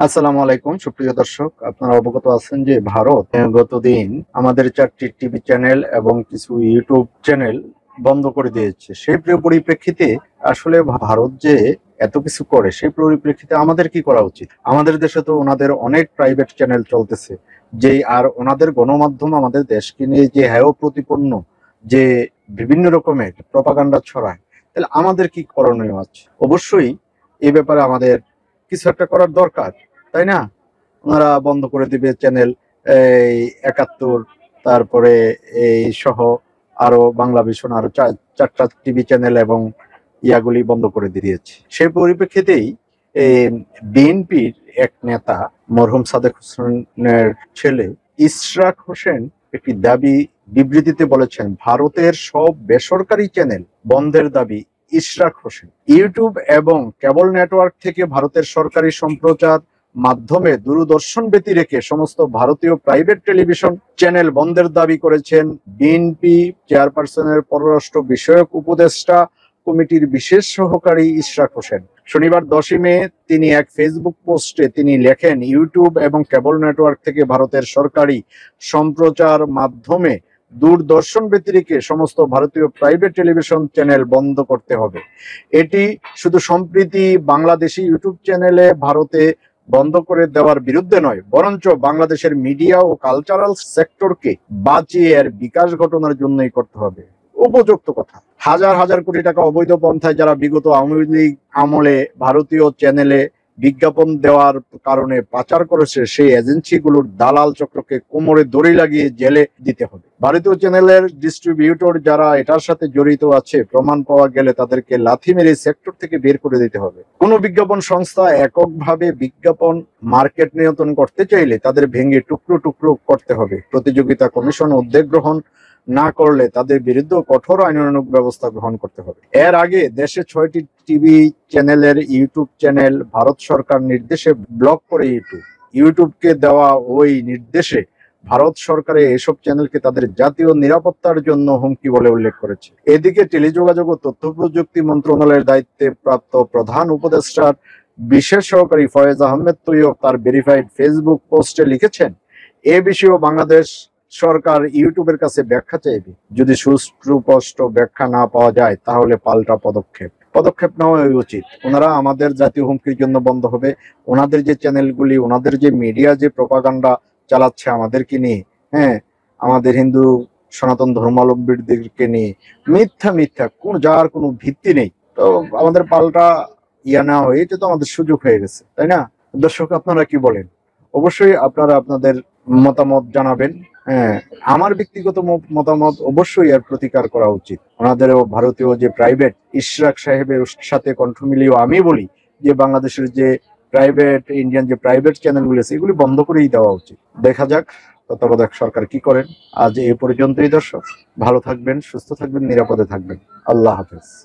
আসসালামু আলাইকুম সুপ্রিয় দর্শক, আপনারা অবগত আছেন যে ভারত গতদিন আমাদের 4টি টিভি চ্যানেল এবং কিছু ইউটিউব চ্যানেল বন্ধ করে দিয়েছে। সেই পরিপ্রেক্ষিতে আসলে ভারত যে এত কিছু করে, সেই পরিপ্রেক্ষিতে আমাদের কি করা উচিত? আমাদের দেশে তো ওনাদের অনেক প্রাইভেট চ্যানেল চলতেছে, যে আর ওনাদের গণমাধ্যম আমাদের দেশকে নিয়ে যে হেয় প্রতিপন্ন, যে বিভিন্ন রকমের প্রপাগান্ডা ছড়ায়, তাহলে আমাদের কি করণীয় আছে? অবশ্যই এই ব্যাপারে আমাদের কিছু একটা করার দরকার, তাই না? ওনারা বন্ধ করে দিবে চ্যানেল, এই 71, তারপরে এই সহ আরো বাংলা ভীষণ আরো 4টা টিভি চ্যানেল এবং ইয়াগুলি বন্ধ করে দিয়েছে। সেই পরিপ্রেক্ষিতেই বিএনপির এক নেতা মরহুম সাদেক হোসেনের ছেলে ইশরাক হোসেন একটি দাবি বিবৃতিতে বলেছেন, ভারতের সব বেসরকারি চ্যানেল বন্ধের দাবি ইশরাক হোসেন। ইউটিউব এবং কেবল নেটওয়ার্ক থেকে ভারতের সরকারি সম্প্রচার মাধ্যমে দূরদর্শন ব্যতী রেখে সমস্ত ভারতীয় প্রাইভেট টেলিভিশন চ্যানেল বন্ধের দাবি করেছেন বিএনপি চেয়ারপারসনের পররাষ্ট্র বিষয়ক উপদেষ্টা কমিটির বিশেষ সহকারী ইশরাক হোসেন। শনিবার 10 মে তিনি এক ফেসবুক পোস্টে তিনি লেখেন, ইউটিউব এবং কেবল নেটওয়ার্ক থেকে ভারতের সরকারি সম্প্রচার মাধ্যমে দূরদর্শন ব্যতিরেকে সমস্ত ভারতীয় প্রাইভেট টেলিভিশন চ্যানেল বন্ধ করতে হবে। এটি শুধু সম্প্রতি বাংলাদেশি ইউটিউব চ্যানেলে ভারতে বন্ধ করে দেওয়ার বিরুদ্ধে নয়, বরঞ্চ বাংলাদেশের মিডিয়া ও কালচারাল সেক্টরকে বাঁচিয়ে এর বিকাশ ঘটনার জন্যই করতে হবে। উপযুক্ত কথা। হাজার হাজার কোটি টাকা অবৈধ পন্থায় যারা বিগত আওয়ামী লীগ আমলে ভারতীয় চ্যানেলে বিজ্ঞাপন দেওয়ার কারণে পাচার করেছে, সেই এজেন্সিগুলোর দালাল চক্রকে কোমরে দড়ি লাগিয়ে জেলে দিতে হবে। ভারতীয় চ্যানেলের ডিস্ট্রিবিউটর যারা এটার সাথে জড়িত আছে, প্রমাণ পাওয়া গেলে তাদেরকে লাথি মেরে সেক্টর থেকে বের করে দিতে হবে। কোন বিজ্ঞাপন সংস্থা এককভাবে বিজ্ঞাপন মার্কেট নিয়ন্ত্রণ করতে চাইলে তাদের ভেঙে টুকরো টুকরো করতে হবে। প্রতিযোগিতা কমিশন উদ্যোগ গ্রহণ না করলে তাদের বিরুদ্ধে কঠোর আইনানুগ ব্যবস্থা গ্রহণ করতে হবে। এর আগে দেশে 6টি টিভি চ্যানেলের ইউটিউব চ্যানেল ভারত সরকার নির্দেশে ব্লক করে ইউটিউবকে দেওয়া ওই নির্দেশে ভারত সরকারে এসব চ্যানেলকে তাদের জাতীয় নিরাপত্তার জন্য হুমকি বলে উল্লেখ করেছে। এদিকে টেলিযোগাযোগ ও তথ্য প্রযুক্তি মন্ত্রণালয়ের দায়িত্বে প্রাপ্ত প্রধান উপদেষ্টার বিশেষ সহকারী ফয়েজ আহমেদ তৈয়ব তার ভেরিফাইড ফেসবুক পোস্টে লিখেছেন, এ বিষয়েও বাংলাদেশ সরকার ইউটিউবের কাছে ব্যাখ্যা চাইবে। যদি সুস্পষ্ট ব্যাখ্যা না পাওয়া যায় তাহলে পাল্টা পদক্ষেপ নেওয়া উচিত। ওনারা আমাদের জাতীয় হুমকির জন্য বন্ধ হবে। ওনাদের যে চ্যানেলগুলি, ওনাদের যে মিডিয়া যে প্রপাগান্ডা চালাচ্ছে আমাদেরকে নিয়ে, হ্যাঁ, আমাদের হিন্দু সনাতন ধর্মাবলম্বীদেরকে নিয়ে মিথ্যা যার কোনো ভিত্তি নেই, তো আমাদের পাল্টা নেওয়া হয়ে, এটা তো আমাদের সুযোগ হয়ে গেছে, তাই না? দর্শক, আপনারা কি বলেন? অবশ্যই আপনারা আপনাদের মতামত জানাবেন। হ্যাঁ, আমার ব্যক্তিগত মতামত, অবশ্যই এর প্রতিকার করা উচিত। ওনাদেরও ভারতীয় যে প্রাইভেট ইশরাক সাহেবের সাথে কণ্ঠ মিলিয়ে আমি বলি যে বাংলাদেশের যে প্রাইভেট ইন্ডিয়ান যে প্রাইভেট চ্যানেলগুলো আছে, এগুলি বন্ধ করেই দেওয়া উচিত। দেখা যাক তত্ত্বাবধায়ক সরকার কি করেন। আজ এ পর্যন্তই দর্শক, ভালো থাকবেন, সুস্থ থাকবেন, নিরাপদে থাকবেন। আল্লাহ হাফেজ।